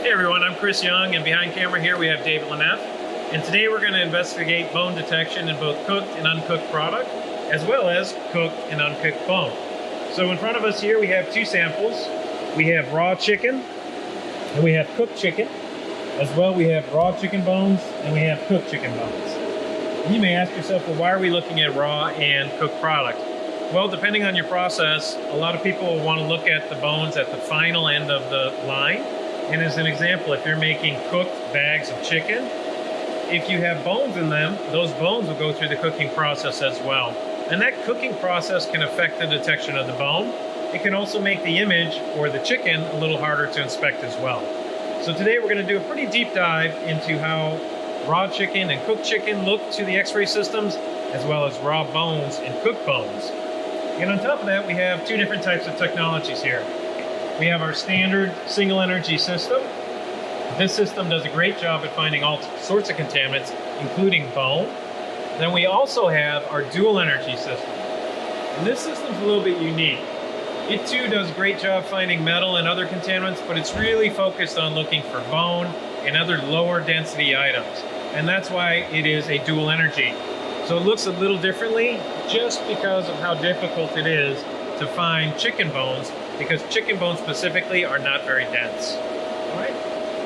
Hey everyone, I'm Chris Young, and behind camera here we have David Leneff. And today we're going to investigate bone detection in both cooked and uncooked product, as well as cooked and uncooked bone. So in front of us here we have two samples. We have raw chicken, and we have cooked chicken. As well, we have raw chicken bones, and we have cooked chicken bones. And you may ask yourself, well, why are we looking at raw and cooked product? Well, depending on your process, a lot of people will want to look at the bones at the final end of the line. And as an example, if you're making cooked bags of chicken, if you have bones in them, those bones will go through the cooking process as well. And that cooking process can affect the detection of the bone. It can also make the image or the chicken a little harder to inspect as well. So today we're going to do a pretty deep dive into how raw chicken and cooked chicken look to the X-ray systems, as well as raw bones and cooked bones. And on top of that, we have two different types of technologies here. We have our standard single energy system. This system does a great job at finding all sorts of contaminants, including bone. Then we also have our dual energy system. And this system's a little bit unique. It too does a great job finding metal and other contaminants, but it's really focused on looking for bone and other lower density items. And that's why it is a dual energy. So it looks a little differently just because of how difficult it is to find chicken bones, because chicken bones specifically are not very dense. All right,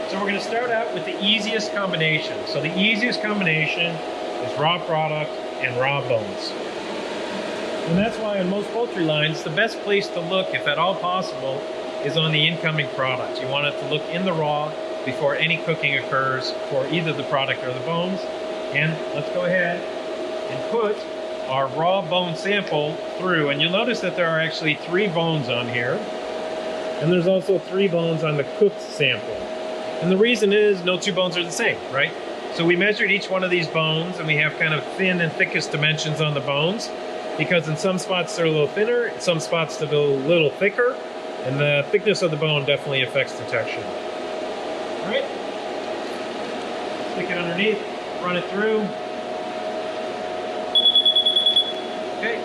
so we're going to start out with the easiest combination. So the easiest combination is raw product and raw bones. And that's why on most poultry lines, the best place to look, if at all possible, is on the incoming product. You want it to look in the raw before any cooking occurs for either the product or the bones. And let's go ahead and put our raw bone sample through, and you'll notice that there are actually 3 bones on here, and there's also 3 bones on the cooked sample. And the reason is no 2 bones are the same, right? So we measured each one of these bones, and we have kind of thin and thickest dimensions on the bones, because in some spots they're a little thinner, in some spots they're a little thicker, and the thickness of the bone definitely affects detection. All right, stick it underneath, run it through. Okay.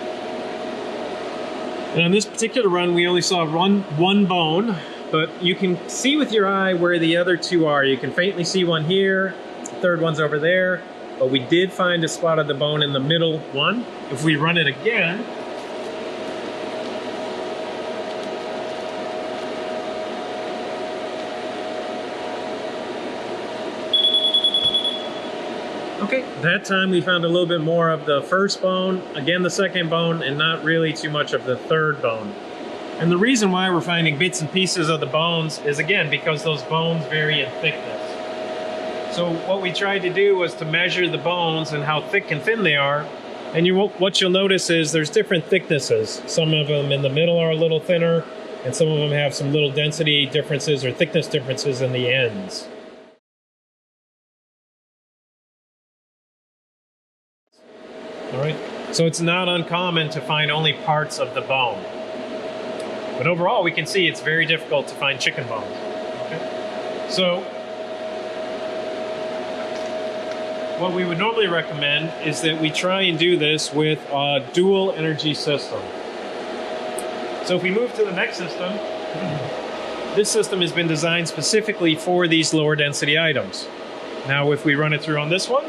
And on this particular run, we only saw one bone, but you can see with your eye where the other 2 are. You can faintly see one here, the third one's over there, but we did find a spot of the bone in the middle one. If we run it again, okay, that time we found a little bit more of the first bone, again the second bone, and not really too much of the third bone. And the reason why we're finding bits and pieces of the bones is, again, because those bones vary in thickness. So what we tried to do was to measure the bones and how thick and thin they are. And what you'll notice is there's different thicknesses. Some of them in the middle are a little thinner, and some of them have some little density differences or thickness differences in the ends. All right, so it's not uncommon to find only parts of the bone. But overall, we can see it's very difficult to find chicken bones. Okay? So what we would normally recommend is that we try and do this with a dual energy system. So if we move to the next system, this system has been designed specifically for these lower density items. Now if we run it through on this one,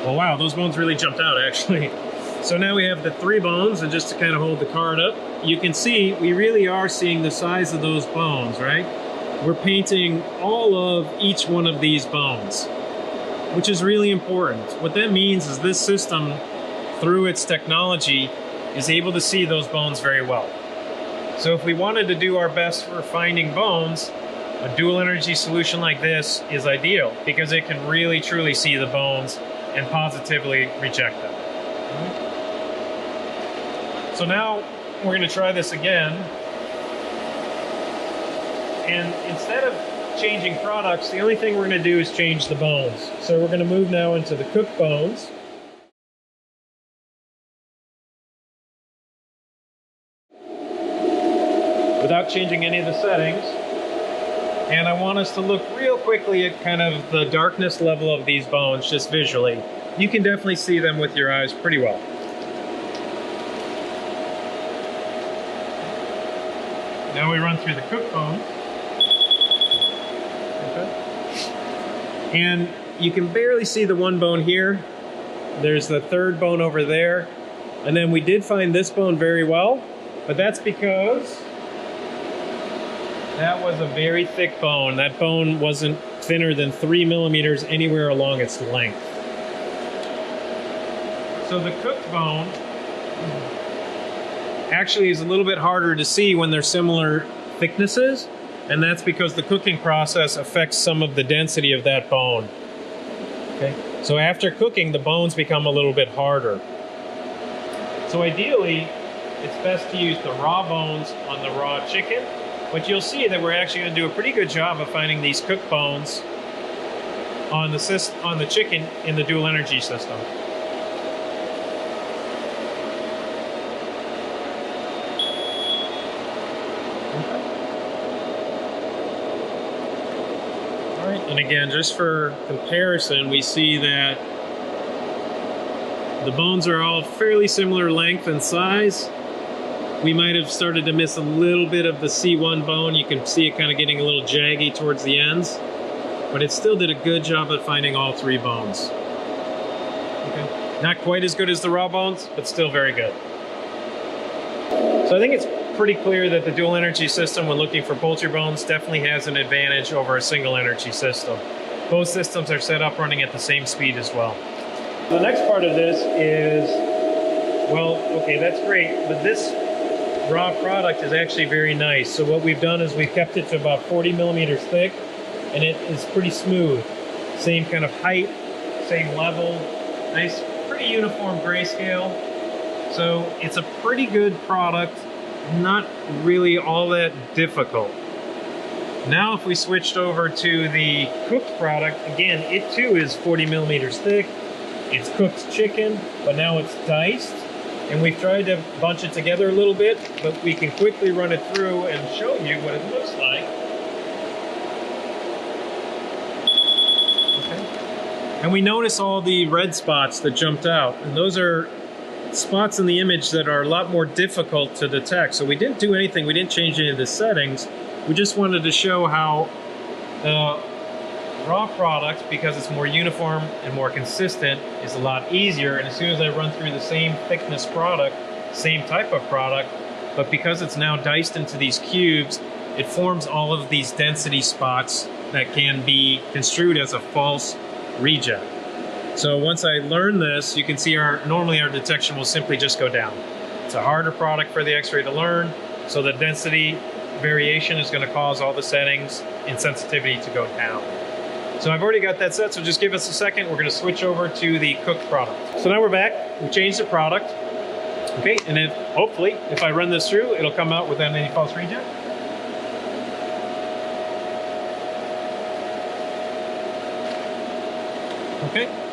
well, wow, those bones really jumped out, actually. So now we have the 3 bones, and just to kind of hold the card up, you can see we really are seeing the size of those bones, right? We're painting all of each one of these bones, which is really important. What that means is this system, through its technology, is able to see those bones very well. So if we wanted to do our best for finding bones, a dual energy solution like this is ideal, because it can really truly see the bones and positively reject them. So now we're going to try this again. And instead of changing products, the only thing we're going to do is change the bones. So we're going to move now into the cooked bones. Without changing any of the settings. And I want us to look real quickly at kind of the darkness level of these bones, just visually. You can definitely see them with your eyes pretty well. Now we run through the cooked bone. And you can barely see the one bone here. There's the third bone over there. And then we did find this bone very well, but that's because that was a very thick bone. That bone wasn't thinner than 3 millimeters anywhere along its length. So the cooked bone actually is a little bit harder to see when they're similar thicknesses, and that's because the cooking process affects some of the density of that bone. Okay, so after cooking, the bones become a little bit harder. So ideally, it's best to use the raw bones on the raw chicken, but you'll see that we're actually going to do a pretty good job of finding these cooked bones on the chicken in the dual energy system. And again, just for comparison, we see that the bones are all fairly similar length and size. We might have started to miss a little bit of the C1 bone. You can see it kind of getting a little jaggy towards the ends, but it still did a good job at finding all 3 bones. Okay. Not quite as good as the raw bones, but still very good. So I think it's pretty clear that the dual energy system, when looking for poultry bones, definitely has an advantage over a single energy system. Both systems are set up running at the same speed as well. The next part of this is, well, okay, that's great, but this raw product is actually very nice. So what we've done is we've kept it to about 40 millimeters thick, and it is pretty smooth. Same kind of height, same level, nice, pretty uniform grayscale. So it's a pretty good product. Not really all that difficult. Now if we switched over to the cooked product, again, it too is 40 millimeters thick. It's cooked chicken, but now it's diced. And we've tried to bunch it together a little bit, but we can quickly run it through and show you what it looks like. Okay. And we notice all the red spots that jumped out, and those are spots in the image that are a lot more difficult to detect. So we didn't do anything, we didn't change any of the settings. We just wanted to show how the raw product, because it's more uniform and more consistent, is a lot easier. And as soon as I run through the same thickness product, same type of product, but because it's now diced into these cubes, it forms all of these density spots that can be construed as a false reject. So once I learn this, you can see normally our detection will simply just go down. It's a harder product for the X-ray to learn, so the density variation is going to cause all the settings and sensitivity to go down. So I've already got that set, so just give us a second. We're going to switch over to the cooked product. So now we're back. We changed the product. Okay, and then hopefully, if I run this through, it'll come out without any false reject. Okay.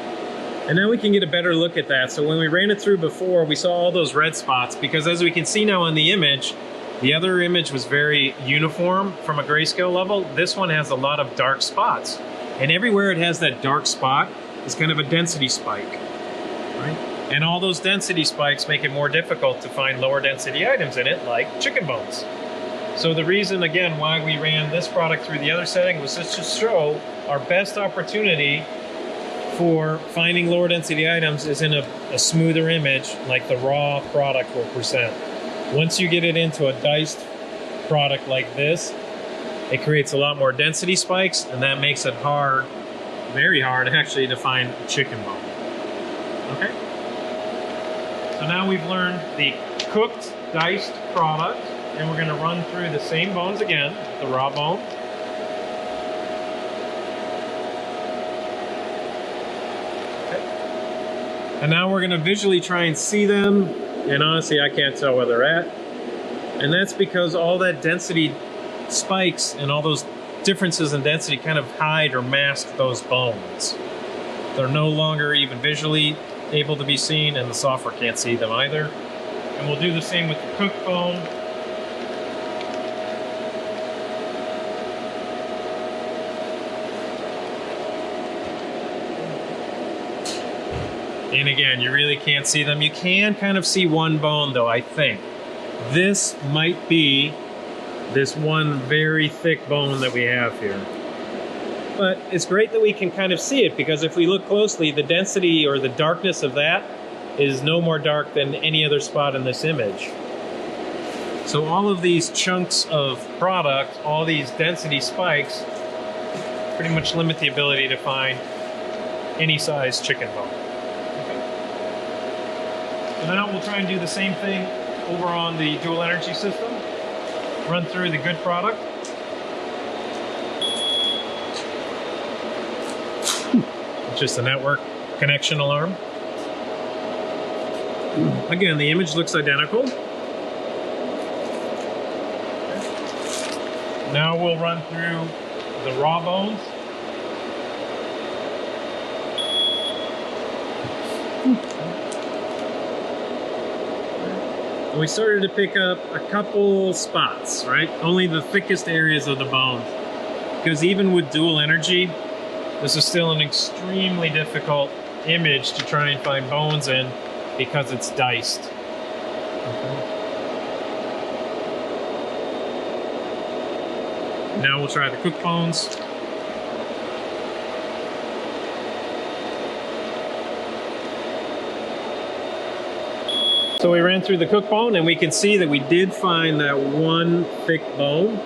And now we can get a better look at that. So when we ran it through before, we saw all those red spots, because as we can see now on the image, the other image was very uniform from a grayscale level. This one has a lot of dark spots. And everywhere it has that dark spot is kind of a density spike, right? And all those density spikes make it more difficult to find lower density items in it, like chicken bones. So the reason, again, why we ran this product through the other setting was just to show our best opportunity for finding lower density items is in a smoother image like the raw product will present. Once you get it into a diced product like this, it creates a lot more density spikes, and that makes it hard, very hard actually, to find a chicken bone. Okay? So now we've learned the cooked diced product, and we're going to run through the same bones again, the raw bone. And now we're going to visually try and see them, and honestly I can't tell where they're at. And that's because all that density spikes and all those differences in density kind of hide or mask those bones. They're no longer even visually able to be seen, and the software can't see them either. And we'll do the same with the cooked bone. And again, you really can't see them. You can kind of see one bone though, I think. This might be this one very thick bone that we have here. But it's great that we can kind of see it, because if we look closely, the density or the darkness of that is no more dark than any other spot in this image. So all of these chunks of product, all these density spikes, pretty much limit the ability to find any size chicken bone. Okay. So now we'll try and do the same thing over on the dual energy system. Run through the good product. Just a network connection alarm. Again, the image looks identical. Now we'll run through the raw bones. And we started to pick up a couple spots, right? Only the thickest areas of the bones. Because even with dual energy, this is still an extremely difficult image to try and find bones in because it's diced. Okay. Now we'll try the cooked bones. So we ran through the cooked bone and we can see that we did find that one thick bone.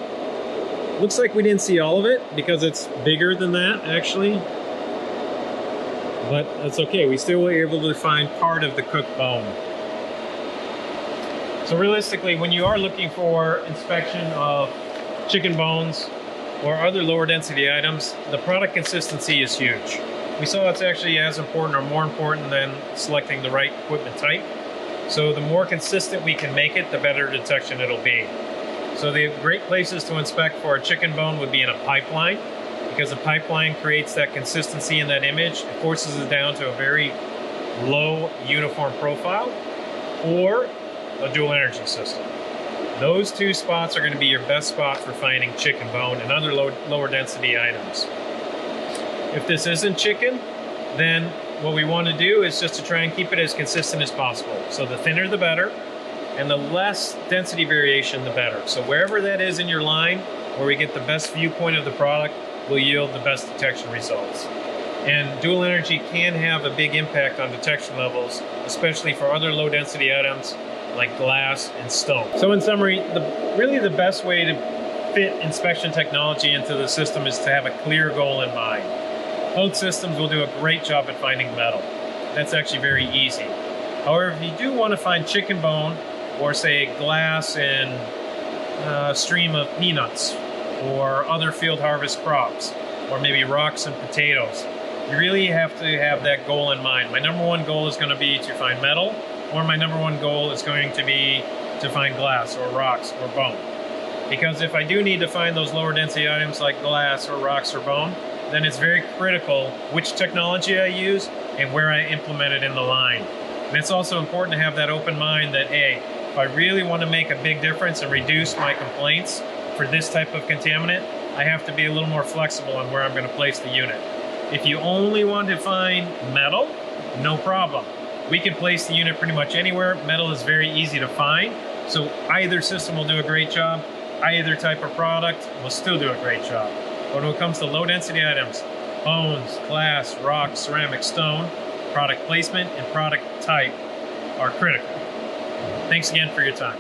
Looks like we didn't see all of it because it's bigger than that, actually. But that's okay, we still were able to find part of the cooked bone. So realistically, when you are looking for inspection of chicken bones or other lower density items, the product consistency is huge. We saw it's actually as important or more important than selecting the right equipment type. So the more consistent we can make it, the better detection it'll be. So the great places to inspect for a chicken bone would be in a pipeline, because the pipeline creates that consistency in that image. It forces it down to a very low uniform profile, or a dual energy system. Those two spots are going to be your best spot for finding chicken bone and other lower density items. If this isn't chicken, then what we want to do is just to try and keep it as consistent as possible. So the thinner the better, and the less density variation the better. So wherever that is in your line, where we get the best viewpoint of the product, will yield the best detection results. And dual energy can have a big impact on detection levels, especially for other low density items like glass and stone. So in summary, really the best way to fit inspection technology into the system is to have a clear goal in mind. Both systems will do a great job at finding metal. That's actually very easy. However, if you do want to find chicken bone, or say glass and a stream of peanuts, or other field harvest crops, or maybe rocks and potatoes, you really have to have that goal in mind. My number one goal is going to be to find metal, or my number one goal is going to be to find glass or rocks or bone. Because if I do need to find those lower density items like glass or rocks or bone, then it's very critical which technology I use and where I implement it in the line. And it's also important to have that open mind that, hey, if I really want to make a big difference and reduce my complaints for this type of contaminant, I have to be a little more flexible on where I'm going to place the unit. If you only want to find metal, no problem. We can place the unit pretty much anywhere. Metal is very easy to find, so either system will do a great job. Either type of product will still do a great job. But when it comes to low density items, bones, glass, rock, ceramic, stone, product placement and product type are critical. Thanks again for your time.